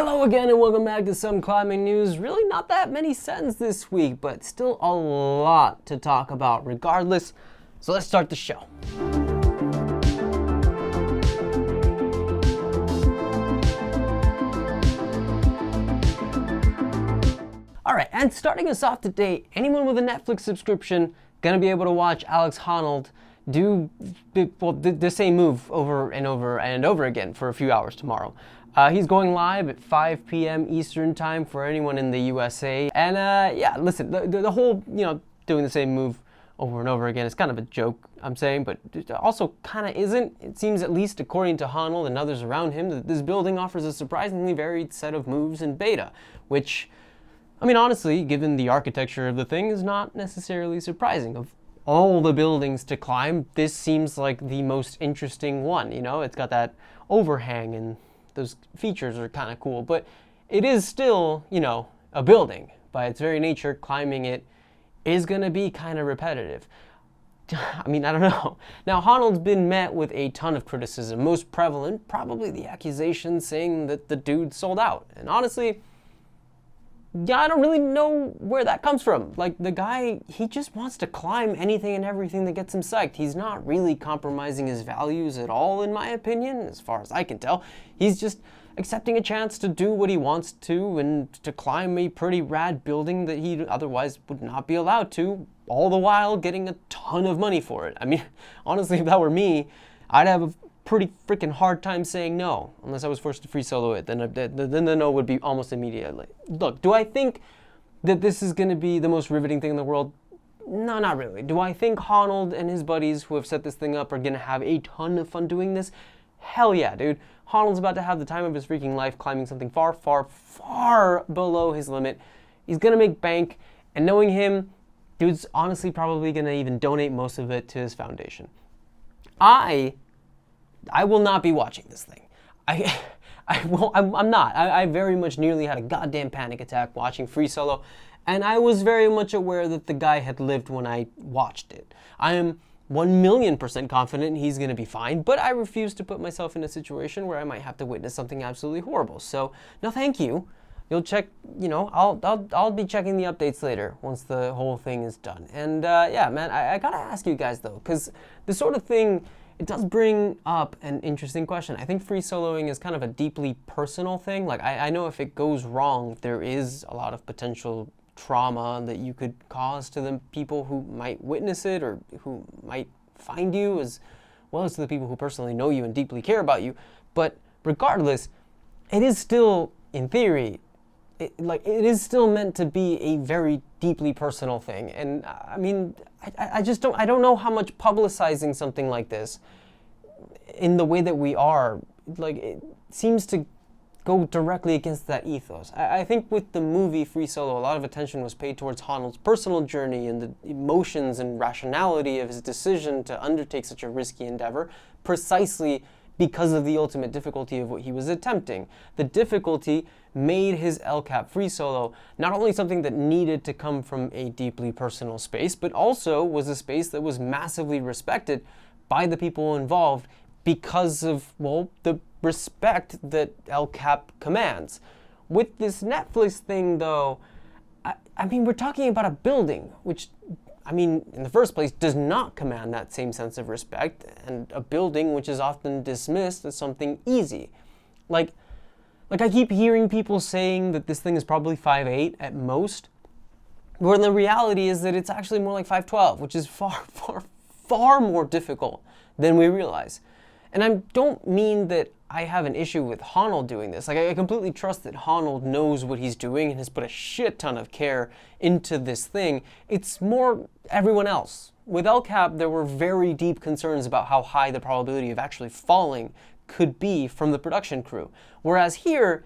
Hello again and welcome back to some climbing news. Really not that many settings this week, but still a lot to talk about regardless. So let's start the show. Alright, and starting us off today, anyone with a Netflix subscription gonna be able to watch Alex Honnold do the same move over and over and over again for a few hours tomorrow. He's going live at 5 p.m. Eastern time for anyone in the USA. And yeah, listen, the whole, doing the same move over and over again is kind of a joke, I'm saying, but it also kind of isn't. It seems, at least according to Honnold and others around him, that this building offers a surprisingly varied set of moves in beta, which, I mean, honestly, given the architecture of the thing, is not necessarily surprising. Of all the buildings to climb, this seems like the most interesting one. It's got that overhang and those features are kind of cool, but it is still, a building. By its very nature, climbing it is going to be kind of repetitive. I mean, I don't know. Now, Honnold's been met with a ton of criticism. Most prevalent, probably the accusation saying that the dude sold out. And honestly, yeah, I don't really know where that comes from. Like, the guy, he just wants to climb anything and everything that gets him psyched. He's not really compromising his values at all, in my opinion, as far as I can tell. He's just accepting a chance to do what he wants to and to climb a pretty rad building that he otherwise would not be allowed to, all the while getting a ton of money for it. I mean, honestly, if that were me, I'd have a pretty freaking hard time saying no, unless I was forced to free solo it. Then the no would be almost immediately. Look, do I think that this is going to be the most riveting thing in the world? No, not really. Do I think Honnold and his buddies who have set this thing up are going to have a ton of fun doing this? Hell yeah, dude. Honnold's about to have the time of his freaking life climbing something far, far, far below his limit. He's going to make bank, and knowing him, dude's honestly probably going to even donate most of it to his foundation. I will not be watching this thing. I'm not. I very much nearly had a goddamn panic attack watching Free Solo, and I was very much aware that the guy had lived when I watched it. I am 1,000,000% confident he's going to be fine, but I refuse to put myself in a situation where I might have to witness something absolutely horrible. So, no thank you. You'll check, I'll be checking the updates later once the whole thing is done. And yeah, man, I gotta ask you guys though, because this sort of thing, it does bring up an interesting question. I think free soloing is kind of a deeply personal thing. Like, I know if it goes wrong, there is a lot of potential trauma that you could cause to the people who might witness it or who might find you, as well as to the people who personally know you and deeply care about you. But regardless, it is still, in theory, it is still meant to be a very deeply personal thing. And I mean, I don't know how much publicizing something like this in the way that we are, like, it seems to go directly against that ethos. I think with the movie Free Solo, a lot of attention was paid towards Honnold's personal journey and the emotions and rationality of his decision to undertake such a risky endeavor, precisely because of the ultimate difficulty of what he was attempting. The difficulty made his El Cap free solo not only something that needed to come from a deeply personal space, but also was a space that was massively respected by the people involved because of, well, the respect that El Cap commands. With this Netflix thing, though, I mean, we're talking about a building, which, I mean, in the first place, does not command that same sense of respect, and a building which is often dismissed as something easy. Like I keep hearing people saying that this thing is probably 5'8" at most, when the reality is that it's actually more like 5'12", which is far, far, far more difficult than we realize. And I don't mean that I have an issue with Honnold doing this. Like, I completely trust that Honnold knows what he's doing and has put a shit ton of care into this thing. It's more everyone else. With El Cap, there were very deep concerns about how high the probability of actually falling could be from the production crew. Whereas here,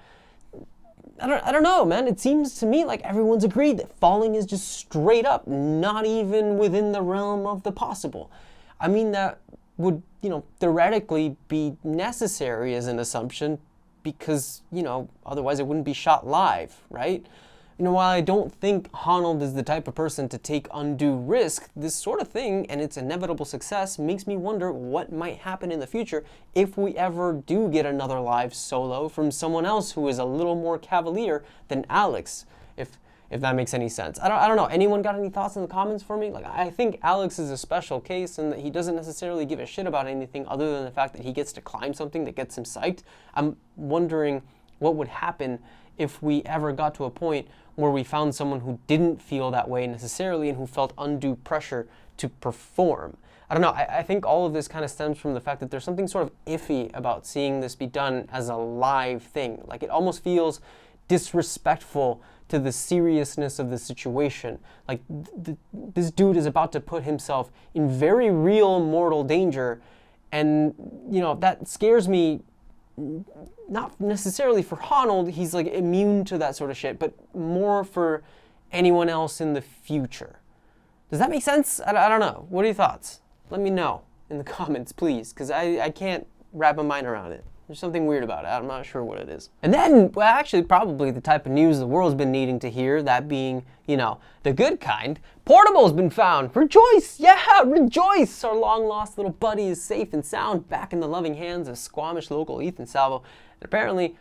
I don't know, man. It seems to me like everyone's agreed that falling is just straight up not even within the realm of the possible. I mean, that would, theoretically be necessary as an assumption because, otherwise it wouldn't be shot live, right? while I don't think Honnold is the type of person to take undue risk, this sort of thing and its inevitable success makes me wonder what might happen in the future if we ever do get another live solo from someone else who is a little more cavalier than Alex, if that makes any sense. I don't know. Anyone got any thoughts in the comments for me? Like, I think Alex is a special case in that he doesn't necessarily give a shit about anything other than the fact that he gets to climb something that gets him psyched. I'm wondering what would happen if we ever got to a point where we found someone who didn't feel that way necessarily and who felt undue pressure to perform. I don't know. I think all of this kind of stems from the fact that there's something sort of iffy about seeing this be done as a live thing. Like, it almost feels disrespectful to the seriousness of the situation. Like, this dude is about to put himself in very real mortal danger, and, that scares me. Not necessarily for Honnold, he's like immune to that sort of shit, but more for anyone else in the future. Does that make sense? I don't know. What are your thoughts? Let me know in the comments, please, because I can't wrap my mind around it. There's something weird about it. I'm not sure what it is. And then, well, actually, probably the type of news the world's been needing to hear, that being, the good kind. Portable's been found. Rejoice! Yeah, rejoice! Our long-lost little buddy is safe and sound, back in the loving hands of Squamish local Ethan Salvo. And apparently,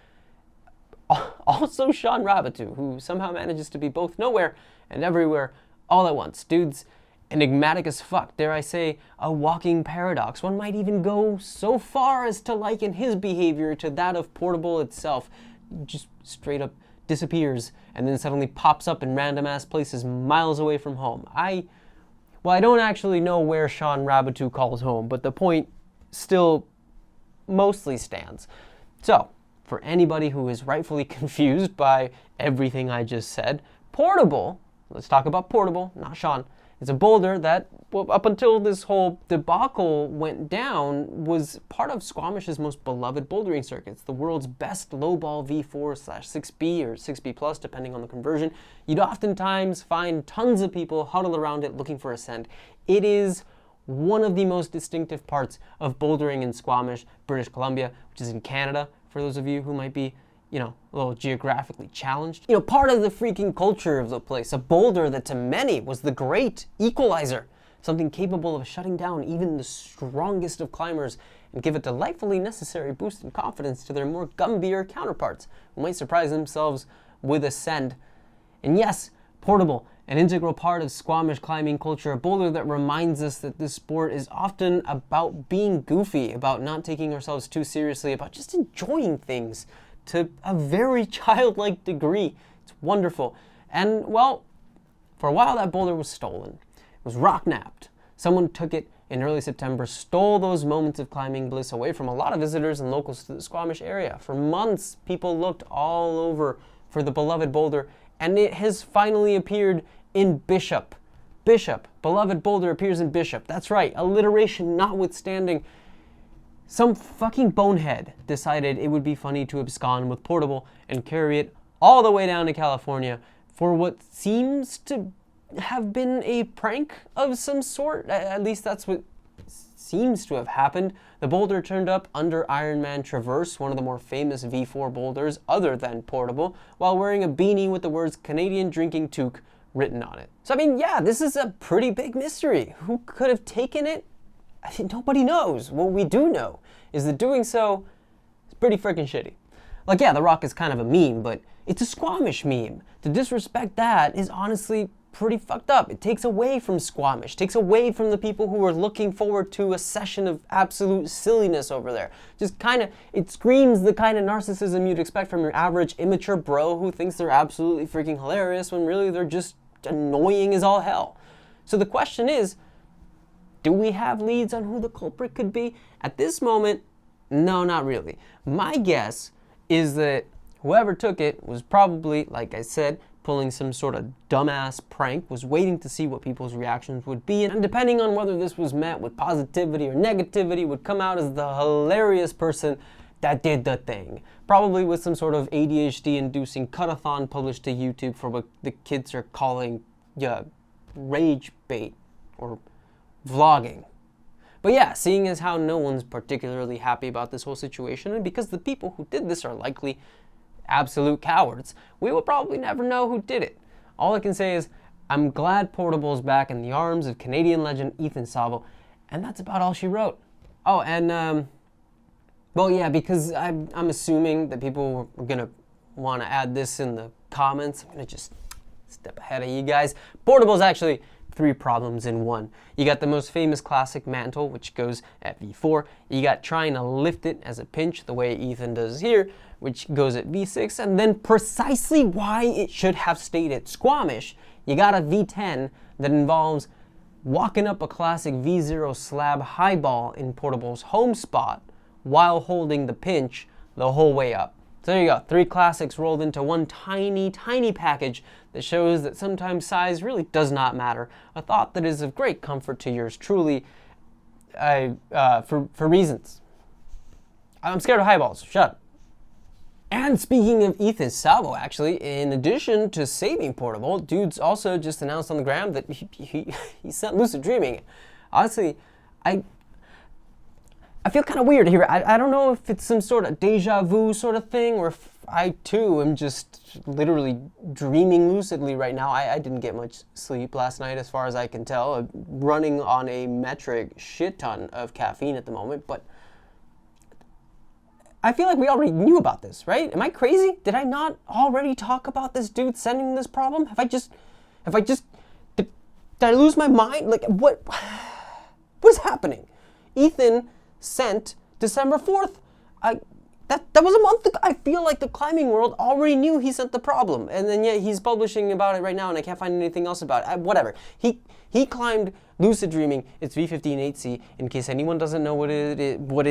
also Sean Rabitou, who somehow manages to be both nowhere and everywhere all at once. Dude's enigmatic as fuck, dare I say, a walking paradox. One might even go so far as to liken his behavior to that of Portable itself. Just straight up disappears and then suddenly pops up in random ass places miles away from home. I don't actually know where Sean Rabitou calls home, but the point still mostly stands. So, for anybody who is rightfully confused by everything I just said, Portable, let's talk about Portable, not Sean. It's a boulder that, up until this whole debacle went down, was part of Squamish's most beloved bouldering circuits, the world's best lowball V4/6B or 6B plus, depending on the conversion. You'd oftentimes find tons of people huddled around it looking for a send. It is one of the most distinctive parts of bouldering in Squamish, British Columbia, which is in Canada, for those of you who might be a little geographically challenged. Part of the freaking culture of the place, a boulder that to many was the great equalizer, something capable of shutting down even the strongest of climbers and give a delightfully necessary boost in confidence to their more gumbier counterparts who might surprise themselves with a send. And yes, Portable, an integral part of Squamish climbing culture, a boulder that reminds us that this sport is often about being goofy, about not taking ourselves too seriously, about just enjoying things to a very childlike degree. It's wonderful. And, well, for a while that boulder was stolen. It was rock-napped. Someone took it in early September, stole those moments of climbing bliss away from a lot of visitors and locals to the Squamish area. For months, people looked all over for the beloved boulder, and it has finally appeared in Bishop. Bishop. Beloved boulder appears in Bishop. That's right, alliteration notwithstanding. Some fucking bonehead decided it would be funny to abscond with Portable and carry it all the way down to California for what seems to have been a prank of some sort. At least that's what seems to have happened. The boulder turned up under Ironman Traverse, one of the more famous V4 boulders other than Portable, while wearing a beanie with the words Canadian Drinking Toque written on it. So, yeah, this is a pretty big mystery. Who could have taken it? I think nobody knows. What we do know is that doing so is pretty freaking shitty. Like, yeah, The Rock is kind of a meme, but it's a Squamish meme. To disrespect that is honestly pretty fucked up. It takes away from Squamish, takes away from the people who are looking forward to a session of absolute silliness over there. Just it screams the kind of narcissism you'd expect from your average immature bro who thinks they're absolutely freaking hilarious when really they're just annoying as all hell. So the question is, do we have leads on who the culprit could be? At this moment, no, not really. My guess is that whoever took it was probably, like I said, pulling some sort of dumbass prank, was waiting to see what people's reactions would be, and depending on whether this was met with positivity or negativity, would come out as the hilarious person that did the thing. Probably with some sort of ADHD-inducing cut-a-thon published to YouTube for what the kids are calling rage bait, or vlogging. But yeah, seeing as how no one's particularly happy about this whole situation, and because the people who did this are likely absolute cowards, we will probably never know who did it. All I can say is, I'm glad Portable's back in the arms of Canadian legend Ethan Salvo, and that's about all she wrote. Oh, and, well, yeah, because I'm assuming that people are going to want to add this in the comments. I'm going to just step ahead of you guys. Portable's actually 3 problems in one. You got the most famous classic mantle, which goes at V4. You got trying to lift it as a pinch, the way Ethan does here, which goes at V6. And then precisely why it should have stayed at Squamish, you got a V10 that involves walking up a classic V0 slab high ball in Portable's home spot while holding the pinch the whole way up. So there you go, 3 classics rolled into one tiny, tiny package that shows that sometimes size really does not matter. A thought that is of great comfort to yours truly, for reasons. I'm scared of highballs, shut up. And speaking of Ethan Salvo, actually, in addition to saving Portable, dude's also just announced on the gram that he sent Lucid Dreaming. Honestly, I feel kind of weird here. I don't know if it's some sort of deja vu sort of thing, or if I too am just literally dreaming lucidly right now. I didn't get much sleep last night as far as I can tell. I'm running on a metric shit ton of caffeine at the moment, but I feel like we already knew about this, right? Am I crazy? Did I not already talk about this dude sending this problem? Did I lose my mind? Like, what is happening? Ethan sent December 4th. That was a month ago. I feel like the climbing world already knew he sent the problem, and then yet he's publishing about it right now, and I can't find anything else about it. Whatever. He climbed Lucid Dreaming. It's V15 8C. In case anyone doesn't know what it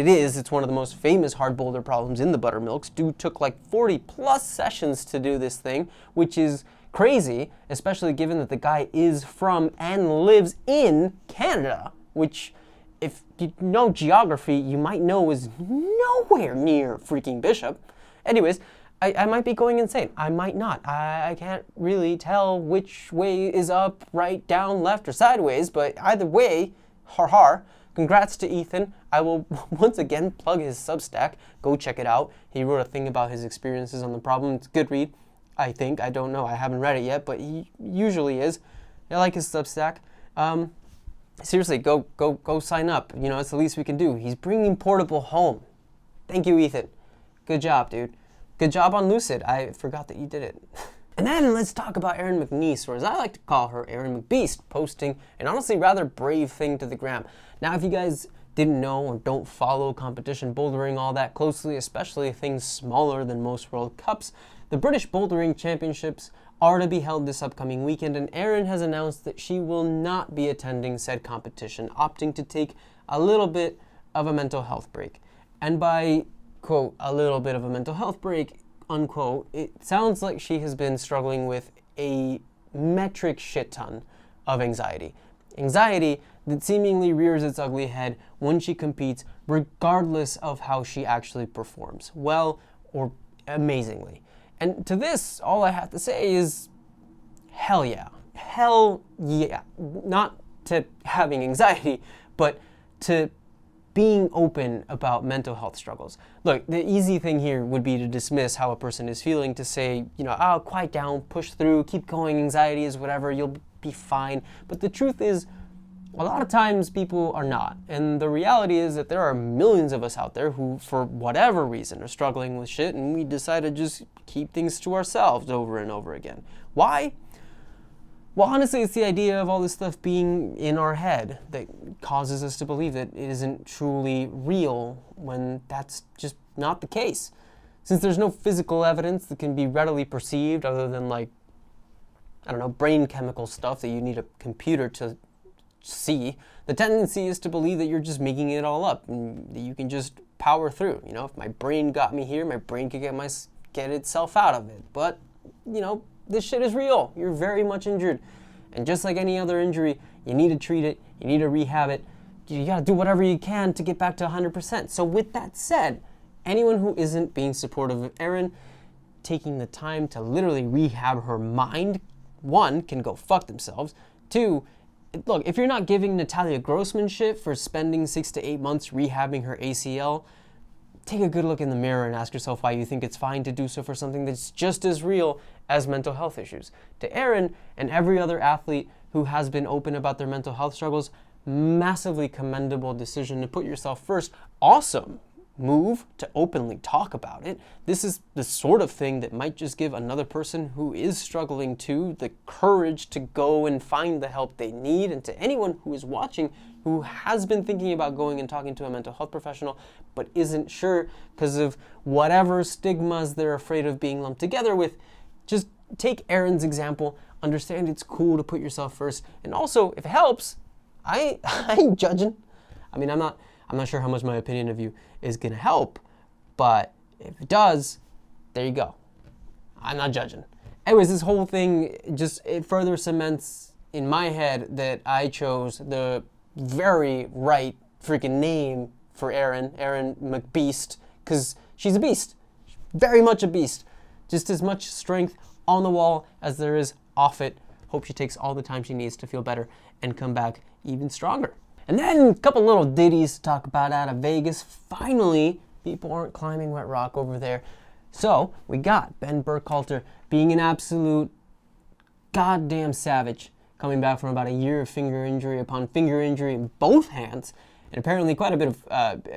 is, it's one of the most famous hard boulder problems in the buttermilks. Dude took like 40 plus sessions to do this thing, which is crazy, especially given that the guy is from and lives in Canada, which, if you know geography, you might know is nowhere near freaking Bishop. Anyways, I might be going insane. I might not. I can't really tell which way is up, right, down, left, or sideways, but either way, har. Congrats to Ethan. I will once again plug his Substack. Go check it out. He wrote a thing about his experiences on the problem. It's a good read, I think. I don't know. I haven't read it yet, but he usually is. I like his Substack. Seriously, go sign up. You know, it's the least we can do. He's bringing Portable home. Thank you, Ethan. Good job, dude. Good job on Lucid. I forgot that you did it. And then let's talk about Erin McNeice, or as I like to call her, Erin McBeast, posting an honestly rather brave thing to the gram. Now, if you guys didn't know or don't follow competition bouldering all that closely, especially things smaller than most World Cups, the British Bouldering Championships are to be held this upcoming weekend, and Erin has announced that she will not be attending said competition, opting to take a little bit of a mental health break. And by, quote, a little bit of a mental health break, unquote, it sounds like she has been struggling with a metric shit ton of anxiety. Anxiety that seemingly rears its ugly head when she competes, regardless of how she actually performs, well or amazingly. And to this, all I have to say is, hell yeah. Hell yeah. Not to having anxiety, but to being open about mental health struggles. Look, the easy thing here would be to dismiss how a person is feeling, to say, you know, oh, quiet down, push through, keep going, anxiety is whatever, you'll be fine. But the truth is, a lot of times people are not. And the reality is that there are millions of us out there who, for whatever reason, are struggling with shit, and we decide to just keep things to ourselves over and over again. Why? Well, honestly, it's the idea of all this stuff being in our head that causes us to believe that it isn't truly real when that's just not the case. Since there's no physical evidence that can be readily perceived other than, like, I don't know, brain chemical stuff that you need a computer to see, the tendency is to believe that you're just making it all up and that you can just power through. You know, if my brain got me here, my brain could get itself out of it. But, you know, this shit is real. You're very much injured. And just like any other injury, you need to treat it, you need to rehab it, you gotta do whatever you can to get back to 100%. So with that said, anyone who isn't being supportive of Erin taking the time to literally rehab her mind, one, can go fuck themselves. Two, look, if you're not giving Natalia Grossman shit for spending 6 to 8 months rehabbing her ACL, take a good look in the mirror and ask yourself why you think it's fine to do so for something that's just as real as mental health issues. To Erin and every other athlete who has been open about their mental health struggles, massively commendable decision to put yourself first. Awesome move to openly talk about it. This is the sort of thing that might just give another person who is struggling too the courage to go and find the help they need. And to anyone who is watching who has been thinking about going and talking to a mental health professional but isn't sure because of whatever stigmas they're afraid of being lumped together with, just take Erin's example, understand it's cool to put yourself first, and also, if it helps, I ain't judging. I mean, I'm not sure how much my opinion of you is gonna help, but if it does, there you go. I'm not judging. Anyways, this whole thing it further cements in my head that I chose the very right freaking name for Erin McBeast, because she's a beast, very much a beast. Just as much strength on the wall as there is off it. Hope she takes all the time she needs to feel better and come back even stronger. And then a couple little ditties to talk about out of Vegas. Finally, people aren't climbing wet rock over there. So we got Ben Burkhalter being an absolute goddamn savage, coming back from about a year of finger injury upon finger injury in both hands, and apparently quite a bit of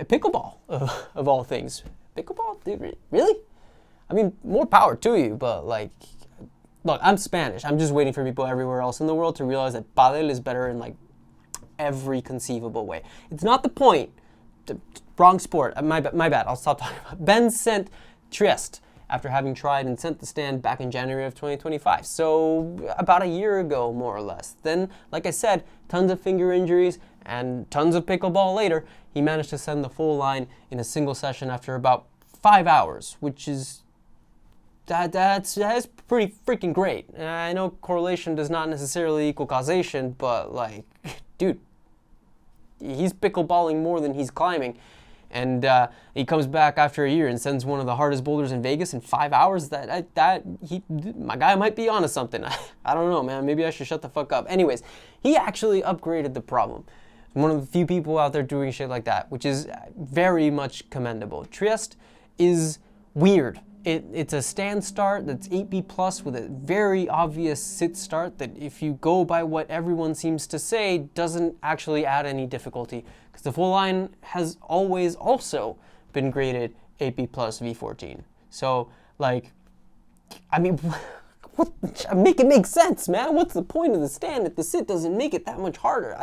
pickleball of all things. Pickleball? Dude, really? I mean, more power to you, but like, look, I'm Spanish. I'm just waiting for people everywhere else in the world to realize that padel is better in like every conceivable way. It's not the point. Wrong sport. My bad. I'll stop talking about it. Ben sent Trieste after having tried and sent the stand back in January of 2025. So about a year ago, more or less. Then, like I said, tons of finger injuries and tons of pickleball later, he managed to send the full line in a single session after about 5 hours, which is that's pretty freaking great. I know correlation does not necessarily equal causation, but like, dude, he's pickleballing more than he's climbing. And he comes back after a year and sends one of the hardest boulders in Vegas in 5 hours. My guy might be onto something. I don't know, man. Maybe I should shut the fuck up. Anyways, he actually upgraded the problem. One of the few people out there doing shit like that, which is very much commendable. Trieste is weird. It's a stand start that's 8B plus with a very obvious sit start that, if you go by what everyone seems to say, doesn't actually add any difficulty, because the full line has always also been graded 8B plus V14. So, like, I mean, make it make sense, man. What's the point of the stand if the sit doesn't make it that much harder?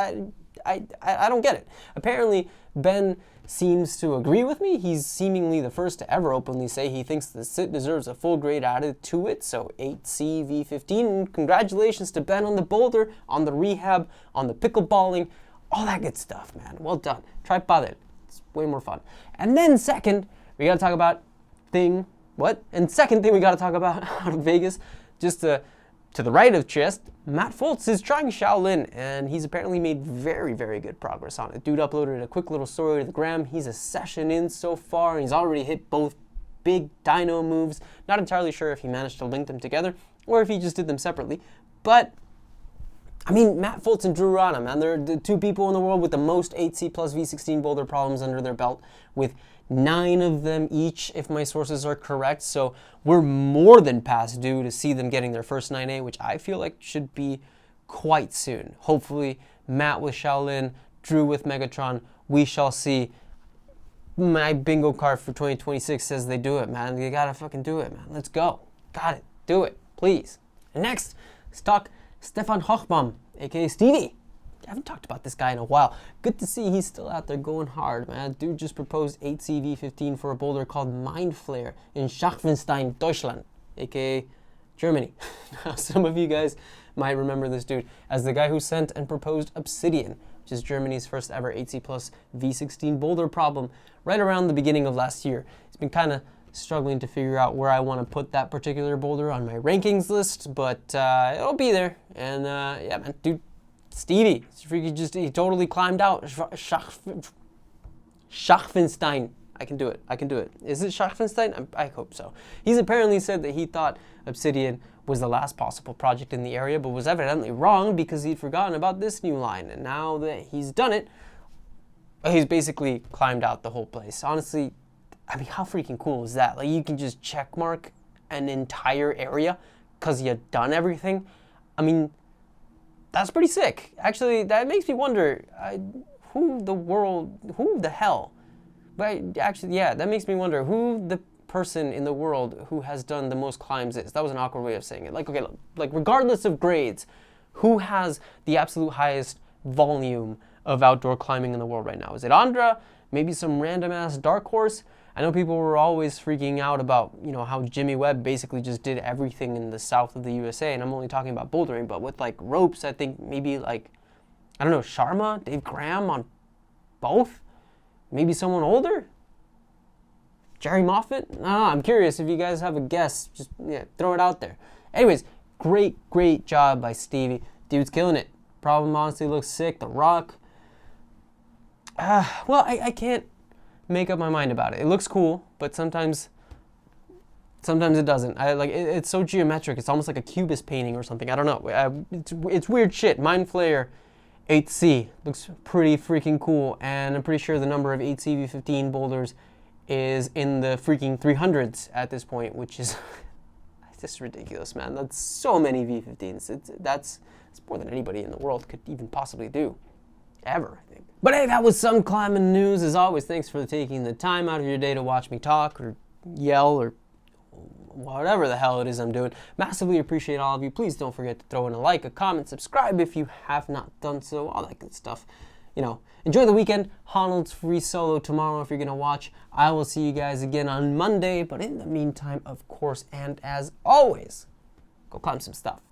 I don't get it. Apparently, Ben seems to agree with me. He's seemingly the first to ever openly say he thinks the sit deserves a full grade added to it, so 8C V15. And congratulations to Ben on the boulder, on the rehab, on the pickleballing, all that good stuff, man. Well done. Try padel. It's way more fun. And then second, we gotta talk about second thing we gotta talk about out of Vegas, just to the right of Trieste, Matt Fultz is trying Shaolin, and he's apparently made very, very good progress on it. Dude uploaded a quick little story to the gram. He's a session in so far, and he's already hit both big dino moves. Not entirely sure if he managed to link them together or if he just did them separately. But, I mean, Matt Fultz and Drew Rana, man, they're the two people in the world with the most 8C plus V16 boulder problems under their belt, with 9 of them each, if my sources are correct. So we're more than past due to see them getting their first 9A, which I feel like should be quite soon. Hopefully, Matt with Shaolin, Drew with Megatron, we shall see. My bingo card for 2026 says they do it, man. You gotta fucking do it, man. Let's go. Got it. Do it, please. And next, let's talk Stefan Hochbaum, aka Stevie. I haven't talked about this guy in a while. Good to see he's still out there going hard, man. Dude just proposed 8CV15 for a boulder called Mindflayer in Schachvenstein, Deutschland, aka Germany. Now, some of you guys might remember this dude as the guy who sent and proposed Obsidian, which is Germany's first ever 8C plus V16 boulder problem, right around the beginning of last year. He's been kind of struggling to figure out where I want to put that particular boulder on my rankings list, but it'll be there. And yeah, man, dude, Stevie, he totally climbed out. Schachvenstein. I can do it. Is it Schachvenstein? I hope so. He's apparently said that he thought Obsidian was the last possible project in the area, but was evidently wrong because he'd forgotten about this new line. And now that he's done it, he's basically climbed out the whole place. Honestly, I mean, how freaking cool is that? Like, you can just check mark an entire area because you've done everything. I mean, that's pretty sick. Actually, that makes me wonder, who the hell? But actually, yeah, that makes me wonder who the person in the world who has done the most climbs is. That was an awkward way of saying it. Like, okay, like regardless of grades, who has the absolute highest volume of outdoor climbing in the world right now? Is it Andra? Maybe some random ass dark horse? I know people were always freaking out about, you know, how Jimmy Webb basically just did everything in the south of the USA, and I'm only talking about bouldering, but with like ropes, I think maybe like, I don't know, Sharma, Dave Graham on both? Maybe someone older? Jerry Moffitt? I don't know, I'm curious if you guys have a guess, just throw it out there. Anyways, great job by Stevie. Dude's killing it. Problem honestly looks sick. The rock. Well, I can't make up my mind about it. It looks cool, but sometimes it doesn't. It's so geometric. It's almost like a cubist painting or something. I don't know. It's weird shit. Mindflayer 8C looks pretty freaking cool, and I'm pretty sure the number of 8C V15 boulders is in the freaking 300s at this point, which is just ridiculous, man. That's so many V15s. That's more than anybody in the world could even possibly do. Ever, I think. But hey, that was some climbing news. As always, thanks for taking the time out of your day to watch me talk or yell or whatever the hell it is I'm doing. Massively appreciate all of you. Please don't forget to throw in a like, a comment, subscribe if you have not done so, all that good stuff. You know, enjoy the weekend. Honnold's free solo tomorrow if you're going to watch. I will see you guys again on Monday. But in the meantime, of course, and as always, go climb some stuff.